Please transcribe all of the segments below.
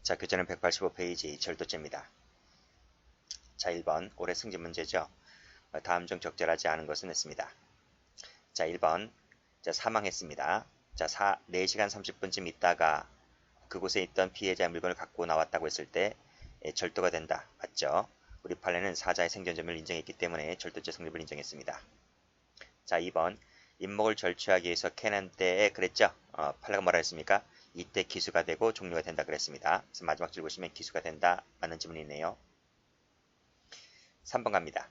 자, 교재는 185페이지 절도죄입니다. 자, 1번 올해 승진 문제죠. 다음 중 적절하지 않은 것은 했습니다. 자, 1번 자, 사망했습니다. 자, 4시간 30분쯤 있다가 그곳에 있던 피해자의 물건을 갖고 나왔다고 했을 때 절도가 된다. 맞죠? 우리 판례는 사자의 생존점을 인정했기 때문에 절도죄 성립을 인정했습니다. 자, 2번 인목을 절취하기 위해서 캐는 때에 그랬죠? 판례가 뭐라 했습니까? 이때 기수가 되고 종료가 된다 그랬습니다. 그래서 마지막 줄 보시면 기수가 된다. 맞는 지문이네요. 3번 갑니다.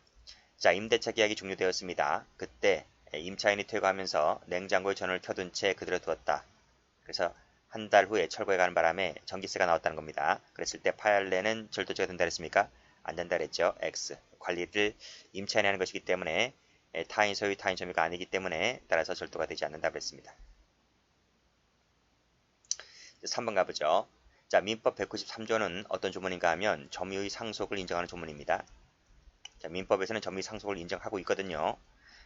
자, 임대차 계약이 종료되었습니다. 그때 임차인이 퇴거하면서 냉장고에 전원을 켜둔 채 그대로 두었다. 그래서 한 달 후에 철거해 가는 바람에 전기세가 나왔다는 겁니다. 그랬을 때 판례는 절도죄가 된다 그랬습니까? 안 된다 그랬죠. X. 관리를 임차인이 하는 것이기 때문에 타인 소유, 타인 점유가 아니기 때문에 따라서 절도가 되지 않는다 그랬습니다. 3번 가보죠. 자, 민법 193조는 어떤 조문인가 하면 점유의 상속을 인정하는 조문입니다. 자, 민법에서는 점유의 상속을 인정하고 있거든요.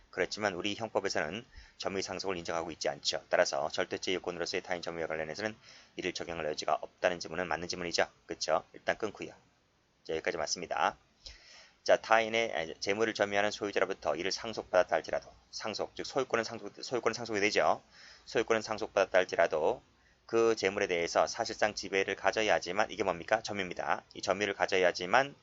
그렇지만 우리 형법에서는 점유의 상속을 인정하고 있지 않죠. 따라서 절도죄 요건으로서의 타인 점유와 관련해서는 이를 적용할 여지가 없다는 지문은 맞는 지문이죠. 그렇죠? 일단 끊고요. 자, 여기까지 맞습니다. 자, 타인의 재물을 점유하는 소유자로부터 이를 상속받았다 할지라도 상속, 즉 소유권은 상속이 되죠. 소유권은 상속받았다 할지라도 그 재물에 대해서 사실상 지배를 가져야 하지만 이게 뭡니까? 점유입니다. 이 점유를 가져야 하지만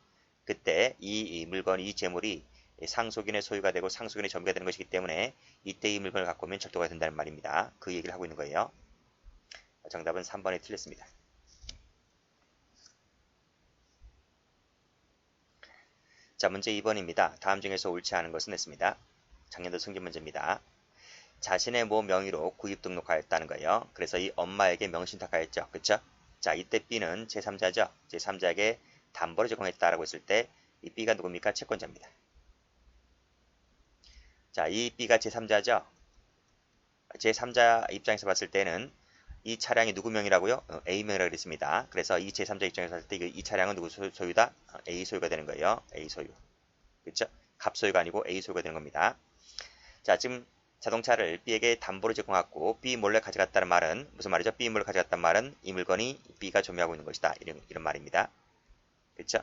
그때 이 물건, 이 재물이 상속인의 소유가 되고 상속인의 점유가 되는 것이기 때문에 이때 이 물건을 갖고 오면 절도가 된다는 말입니다. 그 얘기를 하고 있는 거예요. 정답은 3번이 틀렸습니다. 자, 문제 2번입니다. 다음 중에서 옳지 않은 것은 했습니다. 작년도 승진 문제입니다. 자신의 모 명의로 구입 등록하였다는 거예요. 그래서 이 엄마에게 명신탁하였죠. 그쵸? 자, 이때 B는 제3자죠. 제3자에게 담보를 제공했다라고 했을 때 이 B가 누굽니까? 채권자입니다. 자, 이 B가 제3자죠. 제3자 입장에서 봤을 때는 이 차량이 누구 명이라고요? A 명이라고 그랬습니다. 그래서 이 제3자 입장에서 봤을 때 이 차량은 누구 소유다? A 소유가 되는 거예요. A 소유. 그렇죠? 갑 소유가 아니고 A 소유가 되는 겁니다. 자, 지금 자동차를 B에게 담보로 제공하고 B 몰래 가져갔다는 말은 무슨 말이죠? B 몰래 가져갔다는 말은 이 물건이 B가 점유하고 있는 것이다. 이런 말입니다. 그렇죠?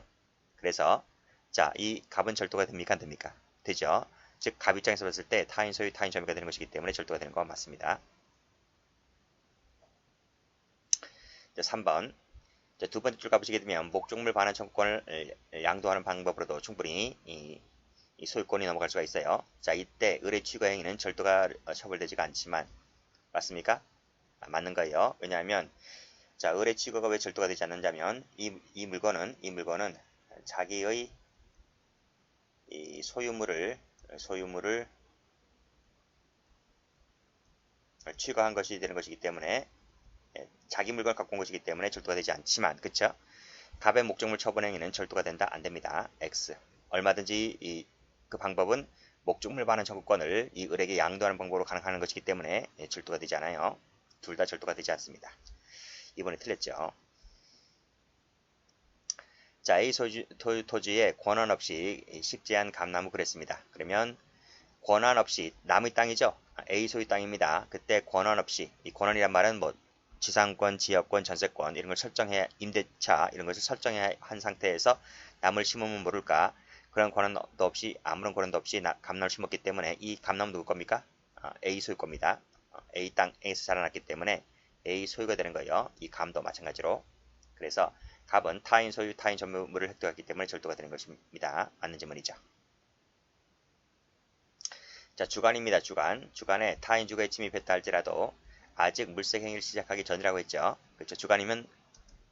그래서 자, 이 갑은 절도가 됩니까? 안 됩니까? 되죠. 즉, 갑 입장에서 봤을 때 타인 소유, 타인 점유가 되는 것이기 때문에 절도가 되는 건 맞습니다. 자, 3번. 자, 두 번째 줄 가보시게 되면 목적물 반환 청구권을 양도하는 방법으로도 충분히 이 소유권이 넘어갈 수가 있어요. 자, 이때 의뢰 취거 행위는 절도가 처벌되지가 않지만 맞습니까? 맞는 거예요. 왜냐하면 자, 의뢰 취거가 왜 절도가 되지 않는다면 이 물건은 자기의 이 소유물을 취거한 것이 되는 것이기 때문에 자기 물건을 갖고 온 것이기 때문에 절도가 되지 않지만 그쵸? 갑의 목적물 처분 행위는 절도가 된다? 안 됩니다. X. 얼마든지 그 방법은 목적물 반환 청구권을 이 을에게 양도하는 방법으로 가능한 것이기 때문에 절도가 되지 않아요. 둘 다 절도가 되지 않습니다. 이번에 틀렸죠. 자, A 토지에 권한 없이 식재한 감나무 그랬습니다. 그러면 권한 없이 남의 땅이죠. A 소유 땅입니다. 그때 권한 없이 이 권한이란 말은 뭐 지상권, 지역권, 전세권 이런 걸 설정해 임대차 이런 것을 설정해 한 상태에서 나무를 심으면 모를까 그런 권한도 없이 아무런 권한도 없이 감나무를 심었기 때문에 이 감나무 누구 겁니까? A 소유 겁니다. A 땅에서 자라났기 때문에 A 소유가 되는 거예요. 이 감도 마찬가지로. 그래서 갑은 타인 소유, 타인 점유물을 획득했기 때문에 절도가 되는 것입니다. 맞는 질문이죠. 자, 주관입니다. 주관에 타인 주거에 침입했다 할지라도 아직 물색 행위를 시작하기 전이라고 했죠. 그렇죠. 주관이면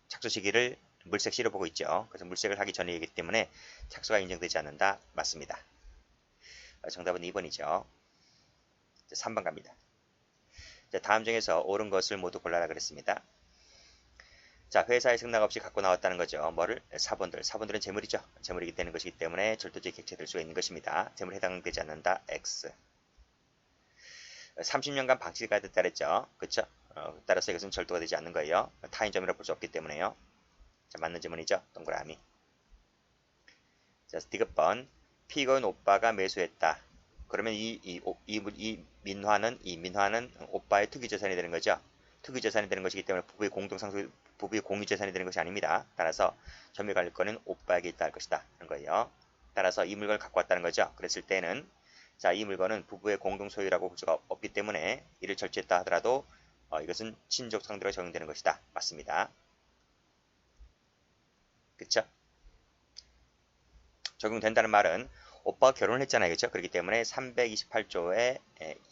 착수 시기를 물색 시로 보고 있죠. 그래서 물색을 하기 전이기 때문에 착수가 인정되지 않는다. 맞습니다. 정답은 2번이죠. 3번 갑니다. 자, 다음 중에서 옳은 것을 모두 골라라 그랬습니다. 자, 회사에 승낙 없이 갖고 나왔다는 거죠. 뭐를? 사본들은 재물이죠. 재물이기 되는 것이기 때문에 절도죄 객체될 수가 있는 것입니다. 재물에 해당되지 않는다. X. 30년간 방치가 됐다 그랬죠. 그쵸? 따라서 이것은 절도가 되지 않는 거예요. 타인 점유라고 볼 수 없기 때문에요. 자, 맞는 질문이죠. 동그라미. 자, 디귿번. 피고인 오빠가 매수했다. 그러면 이 민화는 오빠의 투기재산이 되는 거죠. 특유 재산이 되는 것이기 때문에 부부의 공유 재산이 되는 것이 아닙니다. 따라서 점유율 관리권은 오빠에게 있다 할 것이다 하는 거예요. 따라서 이 물건을 갖고 왔다는 거죠. 그랬을 때는 자, 이 물건은 부부의 공동 소유라고 볼 수가 없기 때문에 이를 절취했다 하더라도 이것은 친족 상대로 적용되는 것이다. 맞습니다. 그쵸? 적용된다는 말은 오빠가 결혼을 했잖아요. 그렇죠? 그렇기 때문에 328조의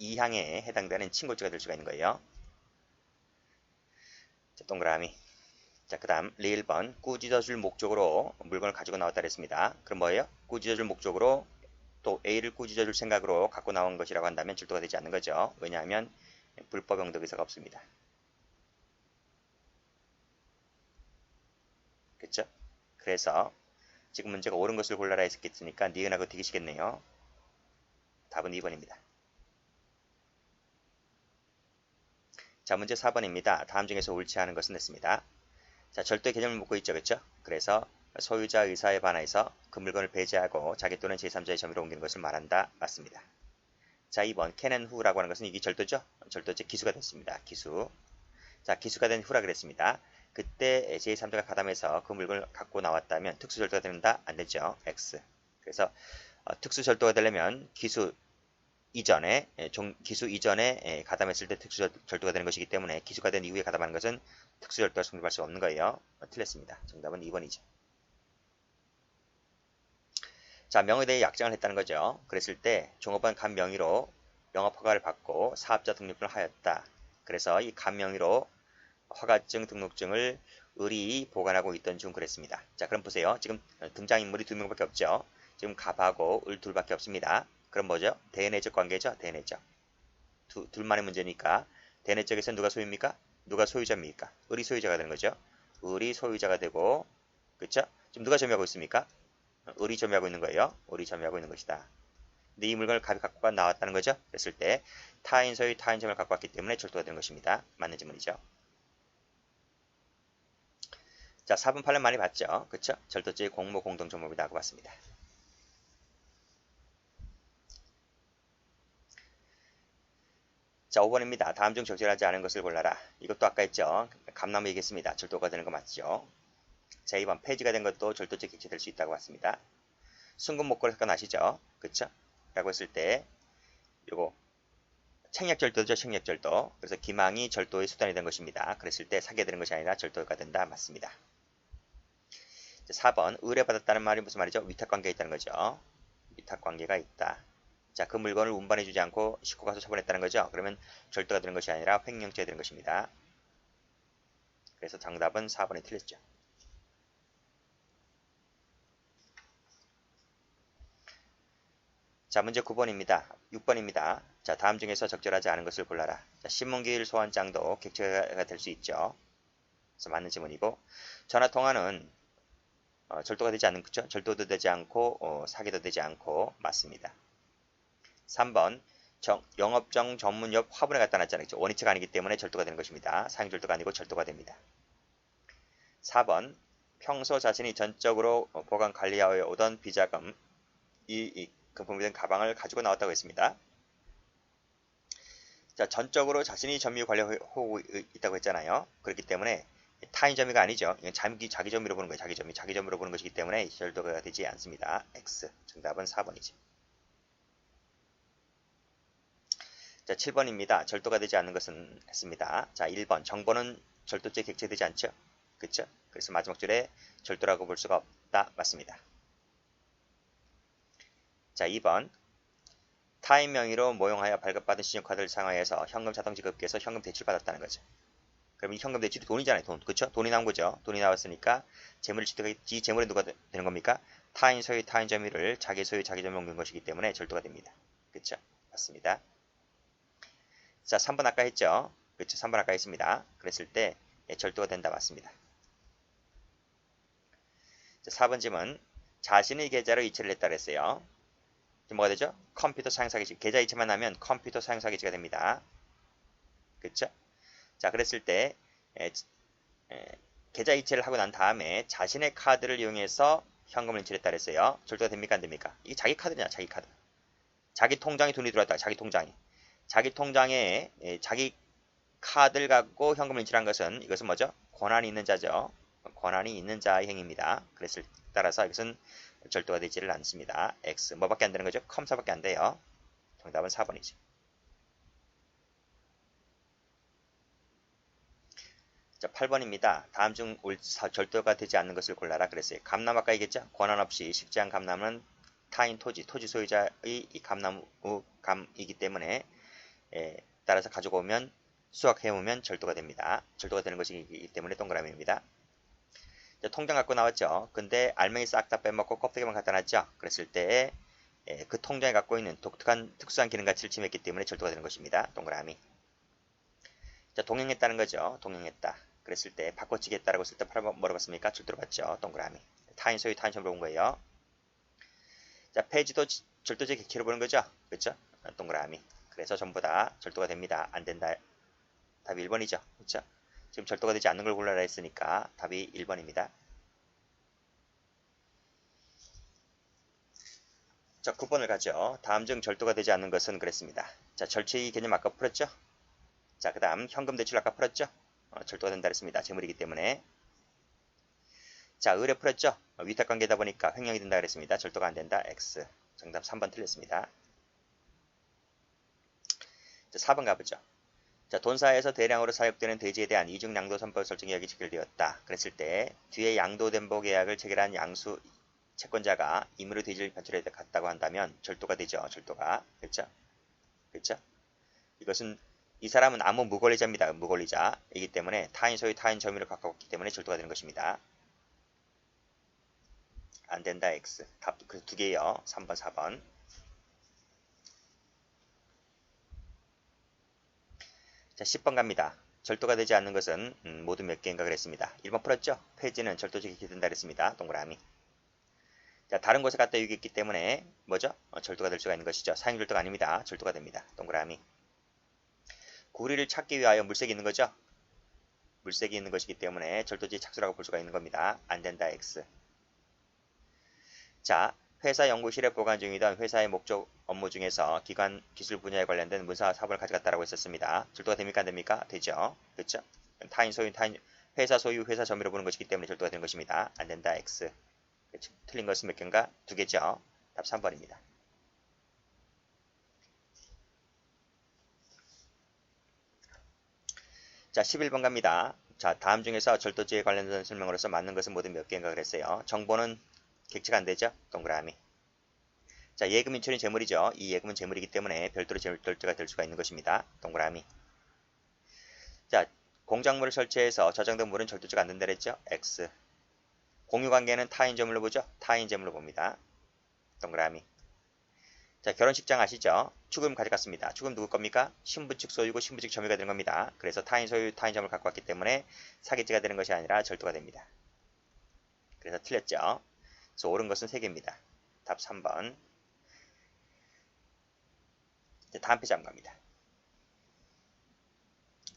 2항에 해당되는 친고죄가 될 수가 있는 거예요. 자, 동그라미. 자, 그 다음 리1번 꾸짖어줄 목적으로 물건을 가지고 나왔다 그랬습니다. 그럼 뭐예요? 꾸짖어줄 목적으로 또 A를 꾸짖어줄 생각으로 갖고 나온 것이라고 한다면 절도가 되지 않는 거죠. 왜냐하면 불법 영득 의사가 없습니다. 그쵸? 그래서 지금 문제가 옳은 것을 골라라 했으니까 니은하고 디귿이겠네요. 답은 2번입니다. 자, 문제 4번입니다. 다음 중에서 옳지 않은 것은 냈습니다. 자, 절도의 개념을 묻고 있죠. 그렇죠? 그래서 소유자 의사에 반해서 그 물건을 배제하고 자기 또는 제3자의 점유로 옮기는 것을 말한다. 맞습니다. 자, 2번 can and who라고 하는 것은 이게 절도죠? 절도죄 기수가 됐습니다. 기수. 자, 기수가 된 후라 그랬습니다. 그때 제3자가 가담해서 그 물건을 갖고 나왔다면 특수절도가 된다? 안 되죠. X. 그래서 특수절도가 되려면 기수 이전에 가담했을 때 특수절도가 되는 것이기 때문에 기수가 된 이후에 가담하는 것은 특수절도가 성립할 수 없는 거예요. 틀렸습니다. 정답은 2번이죠. 자, 명의에 대해 약정을 했다는 거죠. 그랬을 때 종업원 간 명의로 영업허가를 받고 사업자 등록을 하였다. 그래서 이 간 명의로 허가증, 등록증을 을이 보관하고 있던 중 그랬습니다. 자, 그럼 보세요. 지금 등장인물이 2명밖에 없죠. 지금 갑하고 을 둘밖에 없습니다. 그럼 뭐죠? 대내적 관계죠. 대내적. 둘만의 문제니까 대내적에서 누가 소유입니까? 누가 소유자입니까? 을이 소유자가 되는 거죠. 을이 소유자가 되고, 그쵸? 지금 누가 점유하고 있습니까? 을이 점유하고 있는 거예요. 을이 점유하고 있는 것이다. 근데 이 물건을 갑이 갖고 나왔다는 거죠. 그랬을 때 타인 소유, 타인 점을 갖고 왔기 때문에 절도가 되는 것입니다. 맞는 질문이죠. 자, 4번 8번 많이 봤죠? 그쵸? 절도죄의 공모 공동 종목이다 하고 봤습니다. 자, 5번입니다. 다음 중 적절하지 않은 것을 골라라. 이것도 아까 했죠? 감나무 얘기했습니다. 절도가 되는 거 맞죠? 자, 2번 폐지가 된 것도 절도죄 객체될 수 있다고 봤습니다. 순금 목걸이 사건 아시죠? 그쵸? 라고 했을 때 요거 책략절도죠. 책략절도. 그래서 기망이 절도의 수단이 된 것입니다. 그랬을 때 사게 되는 것이 아니라 절도가 된다. 맞습니다. 4번 의뢰받았다는 말이 무슨 말이죠? 위탁관계가 있다는 거죠. 위탁관계가 있다. 자, 그 물건을 운반해주지 않고 싣고 가서 처분했다는 거죠. 그러면 절도가 되는 것이 아니라 횡령죄가 되는 것입니다. 그래서 정답은 4번이 틀렸죠. 자, 문제 9번입니다. 6번입니다. 자, 다음 중에서 적절하지 않은 것을 골라라. 자, 신문기일 소환장도 객체가 될 수 있죠. 그래서 맞는 질문이고, 전화통화는 절도가 되지 않는 거죠. 절도도 되지 않고 사기도 되지 않고 맞습니다. 3번 영업정 전문협 화분에 갖다 놨잖아요. 원위치가 아니기 때문에 절도가 되는 것입니다. 사용절도가 아니고 절도가 됩니다. 4번 평소 자신이 전적으로 보관 관리하여 오던 비자금 이 금품이 된 가방을 가지고 나왔다고 했습니다. 자, 전적으로 자신이 점유 관리하고 있다고 했잖아요. 그렇기 때문에 타인 점유가 아니죠. 이건 자기 점유로 보는 거예요. 자기 점유로 보는 것이기 때문에 절도가 되지 않습니다. X. 정답은 4번이죠. 자, 7번입니다. 절도가 되지 않는 것은 했습니다. 자, 1번 정보는 절도죄 객체되지 않죠. 그쵸? 그래서 마지막 줄에 절도라고 볼 수가 없다. 맞습니다. 자, 2번 타인 명의로 모용하여 발급받은 신용카드를 사용하여서 현금 자동 지급기에서 현금 대출받았다는 거죠. 그럼 이 현금 대출이 돈이잖아요. 돈. 그쵸? 돈이 나온 거죠. 돈이 나왔으니까 재물을 취득이 재물에 누가 되는 겁니까? 타인 소유, 타인 점유를 자기 소유, 자기 점유로 옮긴 것이기 때문에 절도가 됩니다. 그쵸? 맞습니다. 자, 3번 아까 했죠? 그쵸? 3번 아까 했습니다. 그랬을 때 절도가 된다. 맞습니다. 자, 4번 질문. 자신의 계좌로 이체를 했다 그랬어요. 뭐가 되죠? 컴퓨터 사용사기지. 계좌 이체만 하면 컴퓨터 사용사기지가 됩니다. 그쵸? 자, 그랬을 때 계좌 이체를 하고 난 다음에 자신의 카드를 이용해서 현금을 인출했다 그랬어요. 절도가 됩니까? 안 됩니까? 이게 자기 카드냐, 자기 카드. 자기 통장에 돈이 들어왔다. 자기 통장에. 자기 통장에 자기 카드를 갖고 현금을 인출한 것은 이것은 뭐죠? 권한이 있는 자죠. 권한이 있는 자의 행위입니다. 그래서 따라서 이것은 절도가 되지를 않습니다. X 뭐밖에 안 되는 거죠? 컴사밖에 안 돼요. 정답은 4번이죠. 자, 8번입니다. 다음 중 절도가 되지 않는 것을 골라라 그랬어요. 감남 아까 얘기했죠? 권한 없이 식재한 감남은 타인 토지 소유자의 이 감이기 때문에 따라서 가지고 오면 수확해오면 절도가 됩니다. 절도가 되는 것이기 때문에 동그라미입니다. 자, 통장 갖고 나왔죠. 근데 알맹이 싹 다 빼먹고 껍데기만 갖다 놨죠. 그랬을 때 그 통장이 갖고 있는 독특한 특수한 기능 가치를 침해했기 때문에 절도가 되는 것입니다. 동그라미. 자, 동행했다는 거죠. 동행했다. 그랬을 때 바꿔치기 했다라고 했을 때 뭐라고 봤습니까? 절도로 봤죠. 동그라미. 타인 소유 타인 점으로 본 거예요. 자, 폐지도 절도적 객체로 보는 거죠. 그렇죠? 동그라미. 그래서 전부 다 절도가 됩니다. 안 된다. 답이 1번이죠. 그렇죠? 지금 절도가 되지 않는 걸 골라라 했으니까 답이 1번입니다. 자, 9번을 가죠. 다음 중 절도가 되지 않는 것은 그랬습니다. 자, 절취 개념 아까 풀었죠? 자, 그 다음 현금 대출 아까 풀었죠? 절도가 된다 그랬습니다. 재물이기 때문에. 자, 의뢰 풀었죠? 위탁관계다 보니까 횡령이 된다 그랬습니다. 절도가 안 된다. X. 정답 3번 틀렸습니다. 자, 4번 가보죠. 자, 돈사에서 대량으로 사육되는 대지에 대한 이중 양도선법 설정 계약이 체결되었다. 그랬을 때 뒤에 양도된복 계약을 체결한 양수 채권자가 임의로 대지를 변출해 갔다고 한다면 절도가 되죠. 절도가. 그렇죠? 그렇죠? 이것은 이 사람은 아무 무권리자입니다. 무권리자이기 때문에 타인 소유 타인 점유를 갖고 있기 때문에 절도가 되는 것입니다. 안 된다. X. 답 그 두 개요. 3번, 4번. 자, 10번 갑니다. 절도가 되지 않는 것은 모두 몇 개인가 그랬습니다. 1번 풀었죠? 폐지는 절도적이 된다 그랬습니다. 동그라미. 자, 다른 곳에 갖다 유기했기 때문에 뭐죠? 절도가 될 수가 있는 것이죠. 사용절도가 아닙니다. 절도가 됩니다. 동그라미. 구리를 찾기 위하여 물색이 있는 거죠? 물색이 있는 것이기 때문에 절도지 착수라고 볼 수가 있는 겁니다. 안 된다. X. 자, 회사 연구실에 보관 중이던 회사의 목적 업무 중에서 기관 기술 분야에 관련된 문서 사본을 가져갔다고 했었습니다. 절도가 됩니까? 안 됩니까? 되죠. 그렇죠? 타인 소유, 회사 소유, 회사 점유로 보는 것이기 때문에 절도가 되는 것입니다. 안 된다. X. 그렇죠? 틀린 것은 몇 개인가? 두 개죠. 답 3번입니다. 자, 11번 갑니다. 자, 다음 중에서 절도죄에 관련된 설명으로서 맞는 것은 모두 몇 개인가 그랬어요. 정보는 객체가 안 되죠? 동그라미. 자, 예금 인출은 재물이죠. 이 예금은 재물이기 때문에 별도로 절도가 될 수가 있는 것입니다. 동그라미. 자, 공작물을 설치해서 저장된 물은 절도죄가 안 된다 그랬죠? X. 공유관계는 타인 점유로 보죠? 타인 점유로 봅니다. 동그라미. 자, 결혼식장 아시죠? 축의금 가져갔습니다. 축의금 누구 겁니까? 신부 측 소유고 신부 측 점유가 되는 겁니다. 그래서 타인 소유, 타인 점유를 갖고 왔기 때문에 사기죄가 되는 것이 아니라 절도가 됩니다. 그래서 틀렸죠? 그래서 옳은 것은 3개입니다. 답 3번. 이제 다음 페이지 한번 갑니다.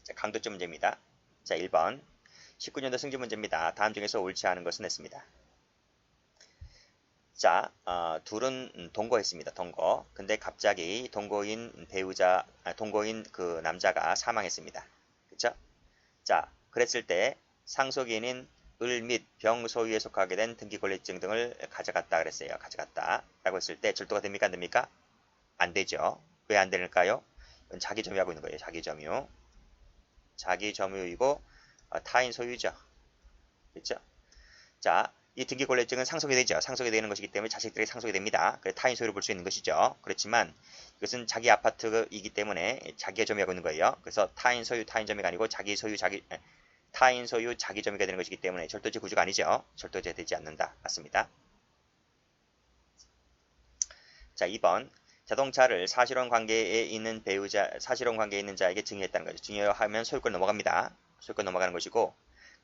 자, 강도점 문제입니다. 자, 1번. 19년도 승진 문제입니다. 다음 중에서 옳지 않은 것은 했습니다. 자, 둘은 동거했습니다. 동거. 근데 갑자기 동거인 그 남자가 사망했습니다. 그쵸? 자, 그랬을 때 상속인인 을 및 병 소유에 속하게 된 등기권리증 등을 가져갔다 그랬어요. 가져갔다. 라고 했을 때 절도가 됩니까? 안 됩니까? 안 되죠. 왜 안 되는가요? 이건 자기 점유하고 있는 거예요. 자기 점유. 자기 점유이고 타인 소유죠. 그렇죠? 자, 이 등기권리증은 상속이 되죠. 상속이 되는 것이기 때문에 자식들에게 상속이 됩니다. 그래서 타인 소유로 볼 수 있는 것이죠. 그렇지만 이것은 자기 아파트이기 때문에 자기가 점유하고 있는 거예요. 그래서 타인 소유, 타인 점유가 아니고 타인 소유, 자기 점유가 되는 것이기 때문에 절도죄 구조가 아니죠. 절도죄 되지 않는다. 맞습니다. 자, 2번. 자동차를 사실혼 관계에 있는 자에게 증여했다는 거죠. 증여하면 소유권 넘어갑니다. 소유권 넘어가는 것이고,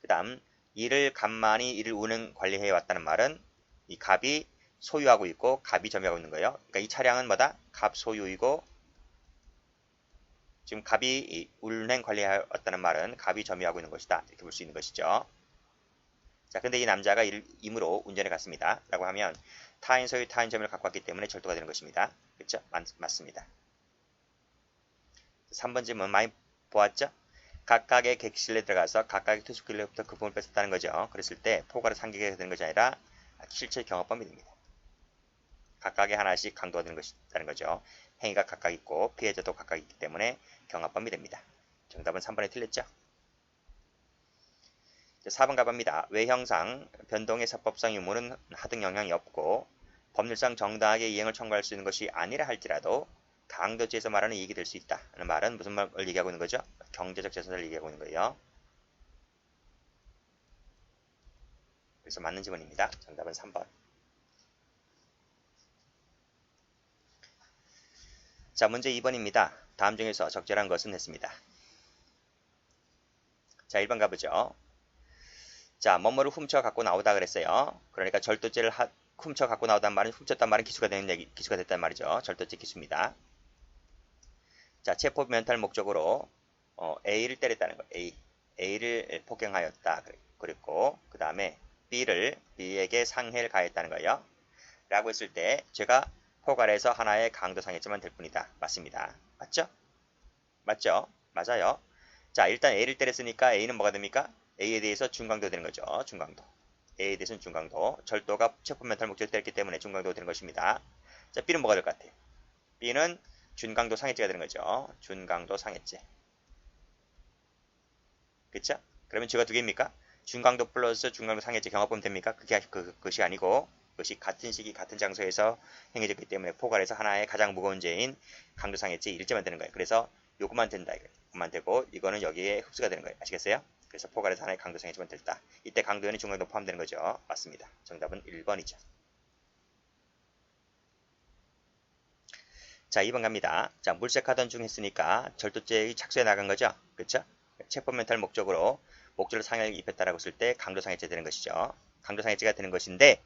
그 다음 이를 간만이 이를 운행 관리해 왔다는 말은 이 갑이 소유하고 있고 갑이 점유하고 있는 거예요. 그러니까 이 차량은 뭐다? 갑 소유이고 지금 갑이 운행 관리해 왔다는 말은 갑이 점유하고 있는 것이다. 이렇게 볼 수 있는 것이죠. 자, 근데 이 남자가 이를 임으로 운전해 갔습니다. 라고 하면 타인 소유 타인 점유를 갖고 왔기 때문에 절도가 되는 것입니다. 그렇죠? 맞습니다. 3번 질문 많이 보았죠? 각각의 객실에 들어가서 각각의 투숙기로부터 그 부분을 뺏었다는 거죠. 그랬을 때 포괄의 상계가 되는 것이 아니라 실제 경합범이 됩니다. 각각의 하나씩 강도가 되는 것이라는 거죠. 행위가 각각 있고 피해자도 각각 있기 때문에 경합범이 됩니다. 정답은 3번에 틀렸죠. 4번 가봅니다. 외형상 변동의 사법상 유무는 하등 영향이 없고 법률상 정당하게 이행을 청구할 수 있는 것이 아니라 할지라도 강도죄에서 말하는 이익이 될 수 있다. 하는 말은 무슨 말을 얘기하고 있는 거죠? 경제적 재산을 얘기하고 있는 거예요. 그래서 맞는 지문입니다. 정답은 3번. 자, 문제 2번입니다. 다음 중에서 적절한 것은 했습니다. 자, 1번 가보죠. 자, 뭐뭐를 훔쳐 갖고 나오다 그랬어요. 그러니까 절도죄를 훔쳐 갖고 나오단 말은 훔쳤단 말은 기수가 됐단 말이죠. 절도죄 기수입니다. 자, 체포 면탈 목적으로 A를 때렸다는 거. A를 폭행하였다. 그랬고 그 다음에 B에게 상해를 가했다는 거예요. 라고 했을 때 죄가 포괄해서 하나의 강도상해죄만 될 뿐이다. 맞습니다. 맞죠? 맞죠? 맞아요. 자, 일단 A를 때렸으니까 A는 뭐가 됩니까? A에 대해서 중강도 되는 거죠. 중강도. A에 대해서는 중강도. 절도가 체포 면탈 목적을 때렸기 때문에 중강도가 되는 것입니다. 자, B는 뭐가 될 것 같아요? B는 준강도 상해죄가 되는 거죠. 준강도 상해죄. 그쵸? 그러면 죄가 두 개입니까? 준강도 플러스 준강도 상해죄 경합범 됩니까? 그것이 아니고 그것이 같은 시기 같은 장소에서 행해졌기 때문에 포괄해서 하나의 가장 무거운 죄인 강도 상해죄 일죄만 되는 거예요. 그래서 요것만 된다. 요것만 되고 이거는 여기에 흡수가 되는 거예요. 아시겠어요? 그래서 포괄해서 하나의 강도 상해죄만 됐다. 이때 강도에는 중강도 포함되는 거죠. 맞습니다. 정답은 1번이죠. 자, 2번 갑니다. 자, 물색하던 중 했으니까 절도죄의 착수에 나간 거죠. 그쵸? 체포 면탈 목적으로 목적을 상해를 입혔다라고 했을 때 강도상해죄 되는 것이죠. 강도상해죄가 되는 것인데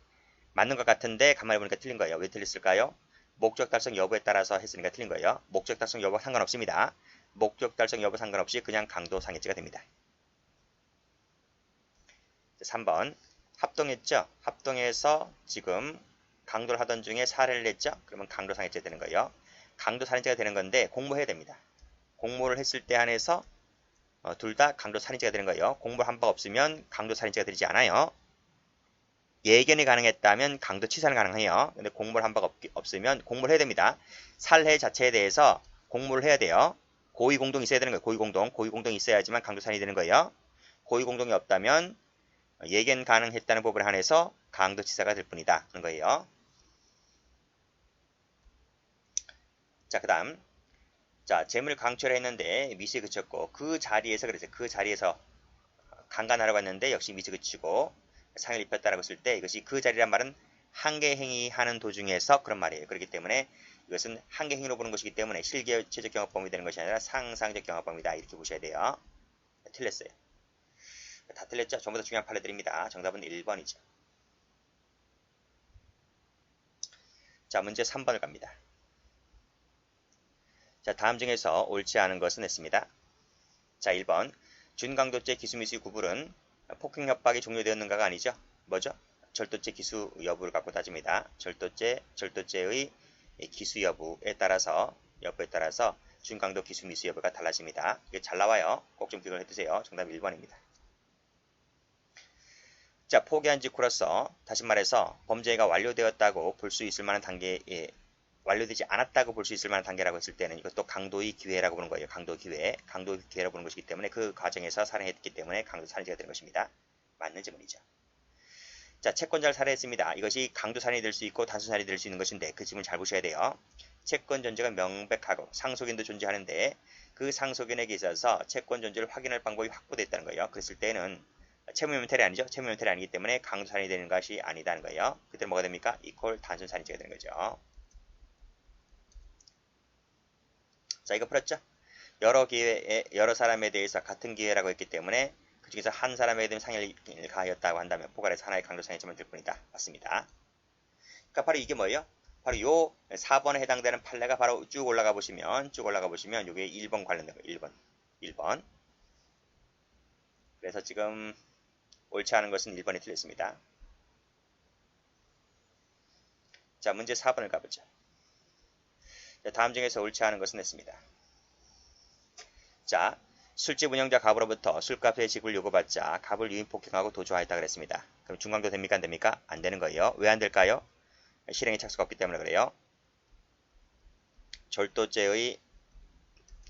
맞는 것 같은데 가만히 보니까 틀린 거예요. 왜 틀렸을까요? 목적 달성 여부에 따라서 했으니까 틀린 거예요. 목적 달성 여부 상관없습니다. 목적 달성 여부 상관없이 그냥 강도상해죄가 됩니다. 3번 합동했죠. 합동해서 지금 강도를 하던 중에 살해를 했죠. 그러면 강도상해죄 되는 거예요. 강도살인죄가 되는 건데 공모해야 됩니다. 공모를 했을 때 한해서 둘 다 강도살인죄가 되는 거예요. 공모를 한 바 없으면 강도살인죄가 되지 않아요. 예견이 가능했다면 강도치사는 가능해요. 근데 공모를 한 바가 없으면 공모를 해야 됩니다. 살해 자체에 대해서 공모를 해야 돼요. 고의공동이 있어야 되는 거예요. 고의공동이 있어야지만 강도살인이 되는 거예요. 고의공동이 없다면 예견 가능했다는 부분에 한해서 강도치사가 될 뿐이다 하는 거예요. 자, 그 다음 자, 재물 강취를 했는데 미수에 그쳤고 그 자리에서 그랬어요. 그 자리에서 강간하려고 했는데 역시 미수에 그치고 상해를 입혔다라고 했을 때 이것이 그 자리란 말은 한계 행위하는 도중에서 그런 말이에요. 그렇기 때문에 이것은 한계 행위로 보는 것이기 때문에 실제적 경합범위 되는 것이 아니라 상상적 경합범위다. 이렇게 보셔야 돼요. 틀렸어요. 다 틀렸죠? 전부 다 중요한 판례들입니다. 정답은 1번이죠. 자, 문제 3번을 갑니다. 자, 다음 중에서 옳지 않은 것은 했습니다. 자, 1번 준강도죄 기수미수의 구분은 폭행 협박이 종료되었는가가 아니죠. 뭐죠? 절도죄 기수 여부를 갖고 따집니다. 절도죄의 기수 여부에 따라서 준강도 기수 미수 여부가 달라집니다. 이게 잘 나와요. 꼭 좀 기억을 해두세요. 정답 1번입니다. 자, 포기한 직후로서 다시 말해서 범죄가 완료되었다고 볼 수 있을 만한 단계에 완료되지 않았다고 볼 수 있을 만한 단계라고 했을 때는 이것도 강도의 기회라고 보는 거예요. 강도의 기회라고 보는 것이기 때문에 그 과정에서 살해했기 때문에 강도 살인죄가 되는 것입니다. 맞는 지문이죠. 자, 채권자를 살해했습니다. 이것이 강도 살인이 될 수 있고 단순 살인이 될 수 있는 것인데 그 지문을 잘 보셔야 돼요. 채권 존재가 명백하고 상속인도 존재하는데 그 상속인에게 있어서 채권 존재를 확인할 방법이 확보됐다는 거예요. 그랬을 때는 채무면탈이 아니죠. 채무면탈이 아니기 때문에 강도 살인이 되는 것이 아니다는 거예요. 그때 뭐가 됩니까? 이퀄 단순 살인죄가 되는 거죠. 자, 이거 풀었죠? 여러 사람에 대해서 같은 기회라고 했기 때문에 그 중에서 한 사람에게 대한 상해를 가하였다고 한다면 포괄해서 하나의 강도상해죄만 될 뿐이다. 맞습니다. 그러니까 바로 이게 뭐예요? 바로 요 4번에 해당되는 판례가 바로 쭉 올라가 보시면 이게 1번 관련된 거예요. 1번. 그래서 지금 옳지 않은 것은 1번이 틀렸습니다. 자, 문제 4번을 가보죠. 다음 중에서 옳지 않은 것은 했습니다. 자, 술집 운영자 갑으로부터 술값의 지급을 요구받자 갑을 유인 폭행하고 도주하였다 그랬습니다. 그럼 중강도 됩니까? 안 됩니까? 안 되는 거예요. 왜 안 될까요? 실행의 착수가 없기 때문에 그래요. 절도죄의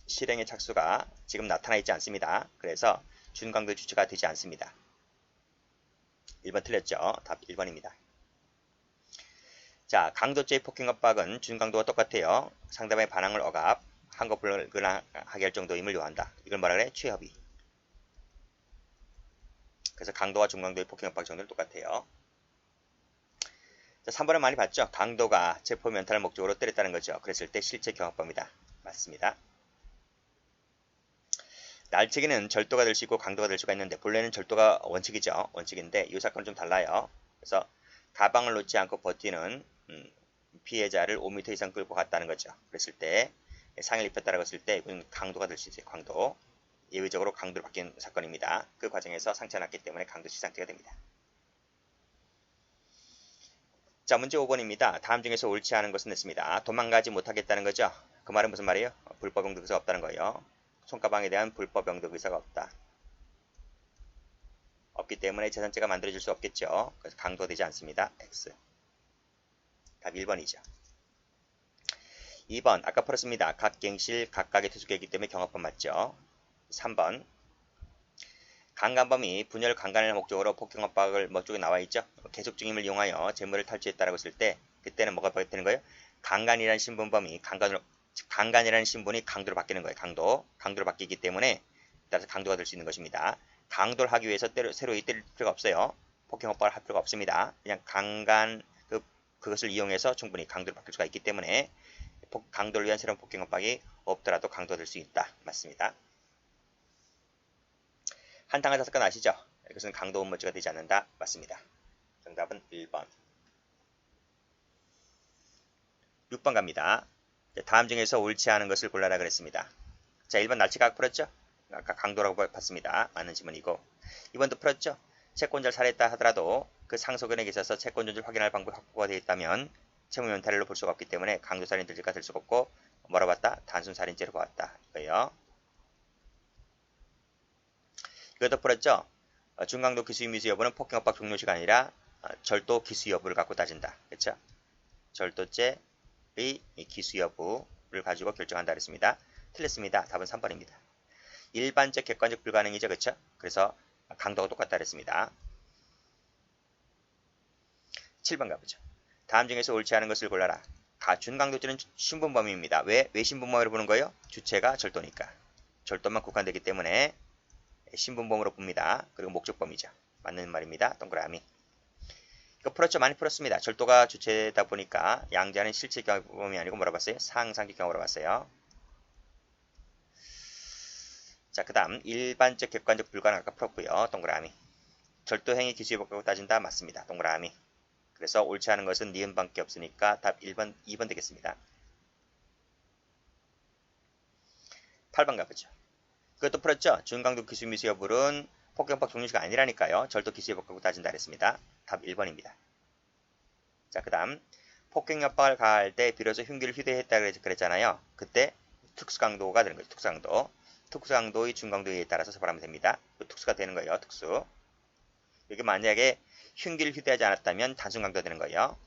실행의 착수가 지금 나타나 있지 않습니다. 그래서 준강도 주체가 되지 않습니다. 1번 틀렸죠? 답 1번입니다. 자, 강도죄의 폭행 협박은 준강도와 똑같아요. 상대방의 반항을 억압, 한거불능하게 할 정도임을 요한다. 이걸 뭐라 그래? 취협의. 그래서 강도와 중강도의 폭행 협박 정도는 똑같아요. 자, 3번은 많이 봤죠? 강도가 체포 면탈을 목적으로 때렸다는 거죠. 그랬을 때 실제 경합범이다. 맞습니다. 날치기는 절도가 될 수 있고 강도가 될 수가 있는데 본래는 절도가 원칙이죠. 원칙인데 이 사건은 좀 달라요. 그래서 가방을 놓지 않고 버티는 피해자를 5m 이상 끌고 갔다는 거죠. 그랬을 때 상해를 입혔다라고 했을 때 이건 강도가 될 수 있어요. 강도. 예외적으로 강도로 바뀐 사건입니다. 그 과정에서 상처가 났기 때문에 강도시 상태가 됩니다. 자, 문제 5번입니다. 다음 중에서 옳지 않은 것은 냈습니다. 도망가지 못하겠다는 거죠. 그 말은 무슨 말이에요? 불법 영득 의사가 없다는 거예요. 손가방에 대한 불법 영득 의사가 없다. 없기 때문에 재산죄가 만들어질 수 없겠죠. 그래서 강도가 되지 않습니다. X. 답 1번이죠. 2번 아까 풀었습니다. 각 갱실 각각의 퇴수계이기 때문에 경합범 맞죠. 3번 강간범이 분열 강간을 목적으로 폭행 협박을 쪽에 나와 있죠. 계속 중임을 이용하여 재물을 탈취했다라고 했을 때 그때는 뭐가 되는 거예요? 강간이라는 신분범이 강간이라는 신분이 강도로 바뀌는 거예요. 강도로 바뀌기 때문에 따라서 강도가 될 수 있는 것입니다. 강도를 하기 위해서 새로 때릴 필요가 없어요. 폭행 협박을 할 필요가 없습니다. 그냥 그것을 이용해서 충분히 강도로 바뀔 수가 있기 때문에 강도를 위한 새로운 폭행 협박이 없더라도 강도가 될 수 있다. 맞습니다. 한탕한 사건 아시죠? 이것은 강도 음모죄가 되지 않는다. 맞습니다. 정답은 1번. 6번 갑니다. 다음 중에서 옳지 않은 것을 골라라 그랬습니다. 자, 1번 날치각 풀었죠? 아까 강도라고 봤습니다. 맞는 지문이고 2번도 풀었죠? 채권자를 살해했다 하더라도 그 상소견에 있어서 채권 존재를 확인할 방법이 확보가 되어 있다면 채무면탈로 볼 수가 없기 때문에 강도살인죄가 될 수가 없고 뭐라고 봤다? 단순살인죄로 보았다. 이거예요. 이것도 풀었죠? 중강도 기수위 미수 여부는 폭행 협박 종료시가 아니라 절도 기수 여부를 갖고 따진다. 그렇죠? 절도죄의 기수 여부를 가지고 결정한다 그랬습니다. 틀렸습니다. 답은 3번입니다. 일반적 객관적 불가능이죠. 그렇죠? 그래서 강도가 똑같다 그랬습니다. 7번 가보죠. 다음 중에서 옳지 않은 것을 골라라. 준강도죄는 신분범입니다. 왜 신분범으로 보는 거예요? 주체가 절도니까. 절도만 국한되기 때문에 신분범으로 봅니다. 그리고 목적범이죠. 맞는 말입니다. 동그라미. 이거 풀었죠? 많이 풀었습니다. 절도가 주체다 보니까 양자는 실체 경험범이 아니고 뭐라고 봤어요? 상상기 경험으로 봤어요. 자, 그 다음 일반적 객관적 불가능 아까 풀었고요. 동그라미. 절도행위 기수여부라고 따진다. 맞습니다. 동그라미. 그래서 옳지 않은 것은 니은밖에 없으니까 답 1번, 2번 되겠습니다. 8번 가보죠. 그것도 풀었죠? 준강도 기수 미수 여부는 폭행법 종료시가 아니라니까요. 절도 기수 여부라고 따진다 그랬습니다. 답 1번입니다. 자, 그 다음 폭행 협박을 가할 때 비로소 흉기를 휴대했다 그랬잖아요. 그때 특수강도가 되는 거죠. 특수강도의 준강도에 따라서 처벌하면 됩니다. 특수가 되는 거예요. 특수. 여기 만약에 흉기를 휴대하지 않았다면 단순강도가 되는 거예요.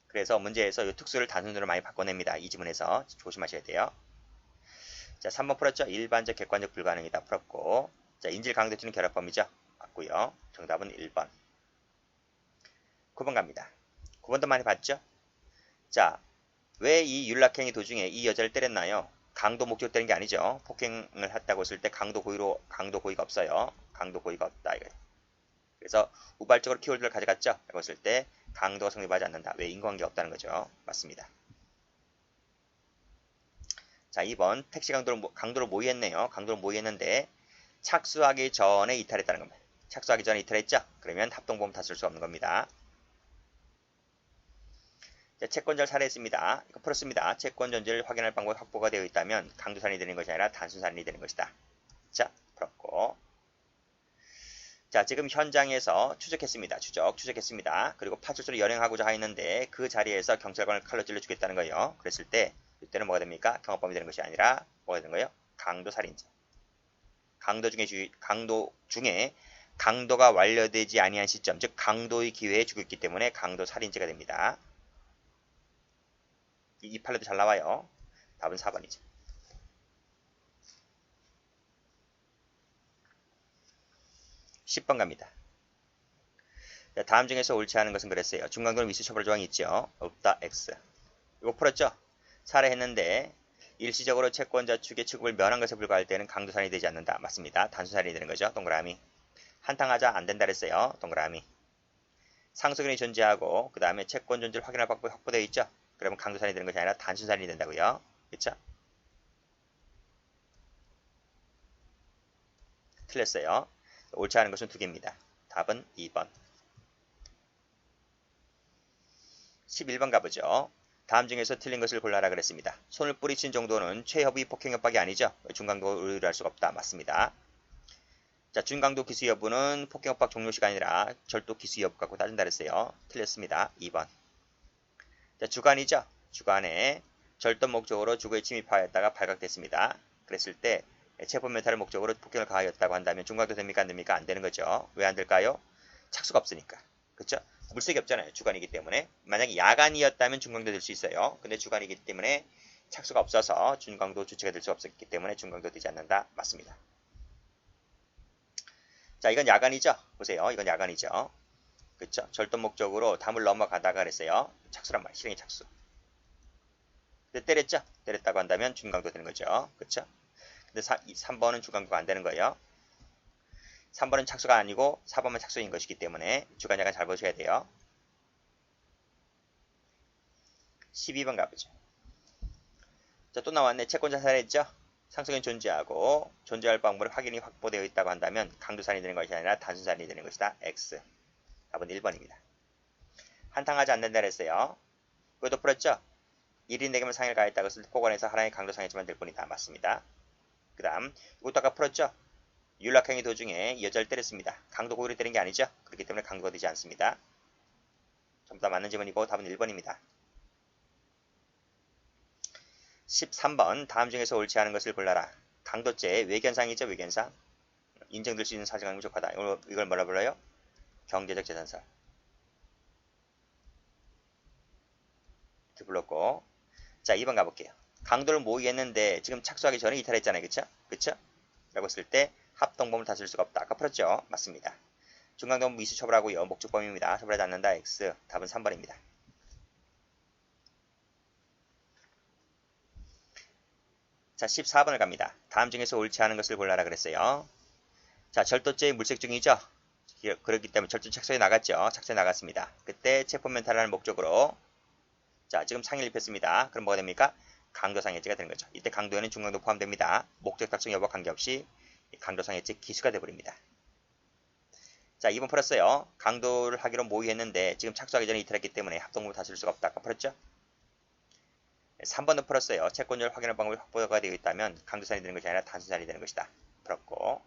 그래서 문제에서 이 특수를 단순으로 많이 바꿔냅니다. 이 지문에서 조심하셔야 돼요. 자, 3번 풀었죠? 일반적 객관적 불가능이다 풀었고, 자, 인질 강도죄는 결합범이죠. 맞고요. 정답은 1번. 9번 갑니다. 9번도 많이 봤죠? 자, 왜 이 윤락행위 도중에 이 여자를 때렸나요? 강도 목적으로 때린 게 아니죠. 폭행을 했다고 했을 때 강도 고의가 없어요. 강도 고의가 없다. 이거예요. 그래서 우발적으로 키워드를 가져갔죠. 라고 했을 때 강도가 성립하지 않는다. 왜? 인과관계가 없다는 거죠. 맞습니다. 자, 2번 택시 강도로 모의했네요. 강도로 모의했는데 착수하기 전에 이탈했다는 겁니다. 착수하기 전에 이탈했죠? 그러면 합동보험 다 쓸 수 없는 겁니다. 자, 채권자를 살해했습니다. 이거 풀었습니다. 채권 존재를 확인할 방법이 확보가 되어 있다면 강도살인이 되는 것이 아니라 단순살인이 되는 것이다. 자, 풀었고. 자, 지금 현장에서 추적했습니다. 추적했습니다. 그리고 파출소를 연행하고자 했는데 그 자리에서 경찰관을 칼로 찔러 죽였다는 거예요. 그랬을 때 이때는 뭐가 됩니까? 경합범위 되는 것이 아니라 뭐가 되는 거예요? 강도 살인죄. 강도 중에 강도가 완료되지 아니한 시점, 즉 강도의 기회에 죽였기 때문에 강도 살인죄가 됩니다. 이 판례도 잘 나와요. 답은 4번이죠. 10번 갑니다. 자, 다음 중에서 옳지 않은 것은 그랬어요. 중강도는 미수 처벌 조항이 있죠. 없다. X. 이거 풀었죠? 살해했는데 일시적으로 채권자 측의 취급을 면한 것에 불과할 때는 강도살인이 되지 않는다. 맞습니다. 단순살인이 되는 거죠. 동그라미. 한탕하자 안 된다 그랬어요. 동그라미. 상속인이 존재하고 그 다음에 채권 존재를 확인할 방법이 확보되어 있죠. 그러면 강도살인이 되는 것이 아니라 단순살인이 된다고요. 그렇죠? 틀렸어요. 옳지 않은 것은 두 개입니다. 답은 2번. 11번 가보죠. 다음 중에서 틀린 것을 골라라 그랬습니다. 손을 뿌리친 정도는 최협의 폭행 협박이 아니죠. 중강도를 의뢰할 수가 없다. 맞습니다. 자, 중강도 기수 여부는 폭행 협박 종료 시간이 아니라 절도 기수 여부 갖고 따진다 그랬어요. 틀렸습니다. 2번. 자, 주관이죠. 주관에 절도 목적으로 주거에 침입하였다가 발각됐습니다. 그랬을 때 체포 멘탈을 목적으로 폭행을 가하였다고 한다면 중강도 됩니까? 안 됩니까? 안 되는 거죠. 왜 안 될까요? 착수가 없으니까. 그렇죠? 물색이 없잖아요. 주관이기 때문에. 만약에 야간이었다면 중강도 될 수 있어요. 근데 주관이기 때문에 착수가 없어서 중강도 주체가 될 수 없었기 때문에 중강도 되지 않는다. 맞습니다. 자, 이건 야간이죠. 보세요. 이건 야간이죠. 그렇죠? 절도 목적으로 담을 넘어가다가 그랬어요. 착수란 말이에요. 실행의 착수. 근데 때렸죠? 때렸다고 한다면 중강도 되는 거죠. 그렇죠? 근데 3번은 중강도가 안 되는 거예요. 3번은 착수가 아니고 4번만 착수인 것이기 때문에 주간 야간 잘 보셔야 돼요. 12번 가보죠. 자, 또 나왔네. 채권자 살해했죠? 상속인 존재하고 존재할 방법을 확인이 확보되어 있다고 한다면 강도살인이 되는 것이 아니라 단순살인이 되는 것이다. X. 답은 1번입니다. 한탕하지 않는다 그랬어요. 그것도 풀었죠? 1인에게만 상해를 가했다고 했을 때 포괄해서 하나의 강도상했지만 될 뿐이다. 맞습니다. 그 다음 이것도 아까 풀었죠? 윤락행위 도중에 여자를 때렸습니다. 강도 고의로 때린 게 아니죠? 그렇기 때문에 강도가 되지 않습니다. 전부 다 맞는 지문이고 답은 1번입니다. 13번 다음 중에서 옳지 않은 것을 골라라. 강도죄 외견상이죠. 외견상. 인정될 수 있는 사정이 부족하다. 이걸 뭐라 불러요? 경제적 재산설. 이렇게 불렀고. 자, 2번 가볼게요. 강도를 모의했는데 지금 착수하기 전에 이탈했잖아요. 그쵸? 그쵸? 라고 했을 때 합동범을 다쓸 수가 없다. 아까 풀었죠? 맞습니다. 중강도는 미수 처벌하고요. 목적범입니다. 처벌하지 않는다. X. 답은 3번입니다. 자, 14번을 갑니다. 다음 중에서 옳지 않은 것을 골라라 그랬어요. 자, 절도죄의 물색 중이죠. 그렇기 때문에 절도 착수에 나갔죠. 착수에 나갔습니다. 그때 체포 멘탈하는 목적으로 자, 지금 상해를 입혔습니다. 그럼 뭐가 됩니까? 강도상해죄가 되는 거죠. 이때 강도에는 중강도 포함됩니다. 목적 달성 여부와 관계없이 강도상해죄 기수가 되어버립니다. 자, 2번 풀었어요. 강도를 하기로 모의했는데 지금 착수하기 전에 이탈했기 때문에 합동범을 다쓸 수가 없다. 아까 풀었죠? 3번도 풀었어요. 채권자를 확인할 방법이 확보가 되어 있다면 강도살인이 되는 것이 아니라 단순살인이 되는 것이다. 풀었고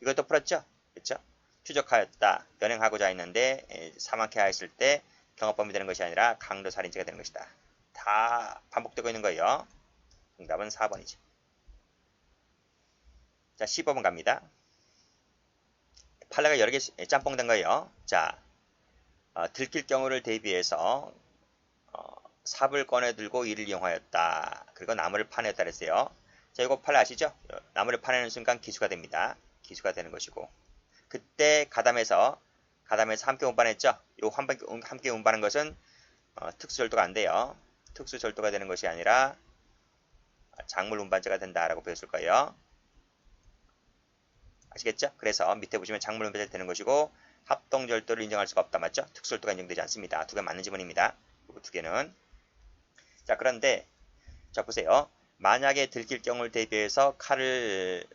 이것도 풀었죠? 그렇죠? 추적하였다. 연행하고자 했는데 사망케 하였을 때 경합범이 되는 것이 아니라 강도살인죄가 되는 것이다. 다 반복되고 있는 거예요. 정답은 4번이죠. 자, 15번 갑니다. 판례가 여러 개 짬뽕된 거예요. 자, 들킬 경우를 대비해서 삽을 꺼내 들고 이를 이용하였다. 그리고 나무를 파내었다 그랬어요. 자, 이거 판례 아시죠? 나무를 파내는 순간 기수가 됩니다. 기수가 되는 것이고 그때 가담해서 함께 운반했죠? 요 함께 운반한 것은 특수절도가 안 돼요. 특수절도가 되는 것이 아니라 작물 운반죄가 된다라고 배웠을 거예요. 아시겠죠? 그래서 밑에 보시면 작물 운반죄가 되는 것이고 합동절도를 인정할 수가 없다. 맞죠? 특수절도가 인정되지 않습니다. 두 개 맞는 지문입니다. 이 두 개는 자, 그런데 자 보세요. 만약에 들킬 경우를 대비해서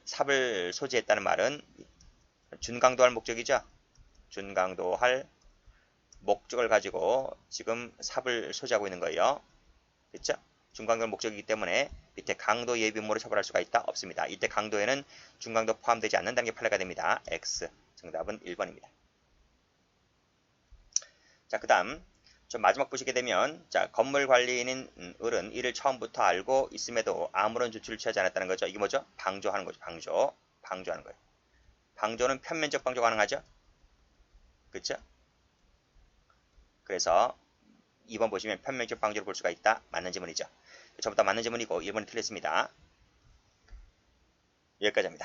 삽을 소지했다는 말은 준강도할 목적이죠. 준강도할 목적을 가지고 지금 삽을 소지하고 있는 거예요. 그렇죠? 준강도는 목적이기 때문에 밑에 강도 예비범으로 처벌할 수가 있다? 없습니다. 이때 강도에는 준강도 포함되지 않는다는 게 판례가 됩니다. X. 정답은 1번입니다. 자, 그 다음 좀 마지막 보시게 되면 자 건물 관리인인 을은 이를 처음부터 알고 있음에도 아무런 조치를 취하지 않았다는 거죠. 이게 뭐죠? 방조하는 거죠. 방조하는 거예요. 방조는 편면적 방조 가능하죠? 그렇죠? 그래서 2번 보시면 편면적 방조를 볼 수가 있다. 맞는 지문이죠. 전부 다 맞는 지문이고 1번이 틀렸습니다. 여기까지 합니다.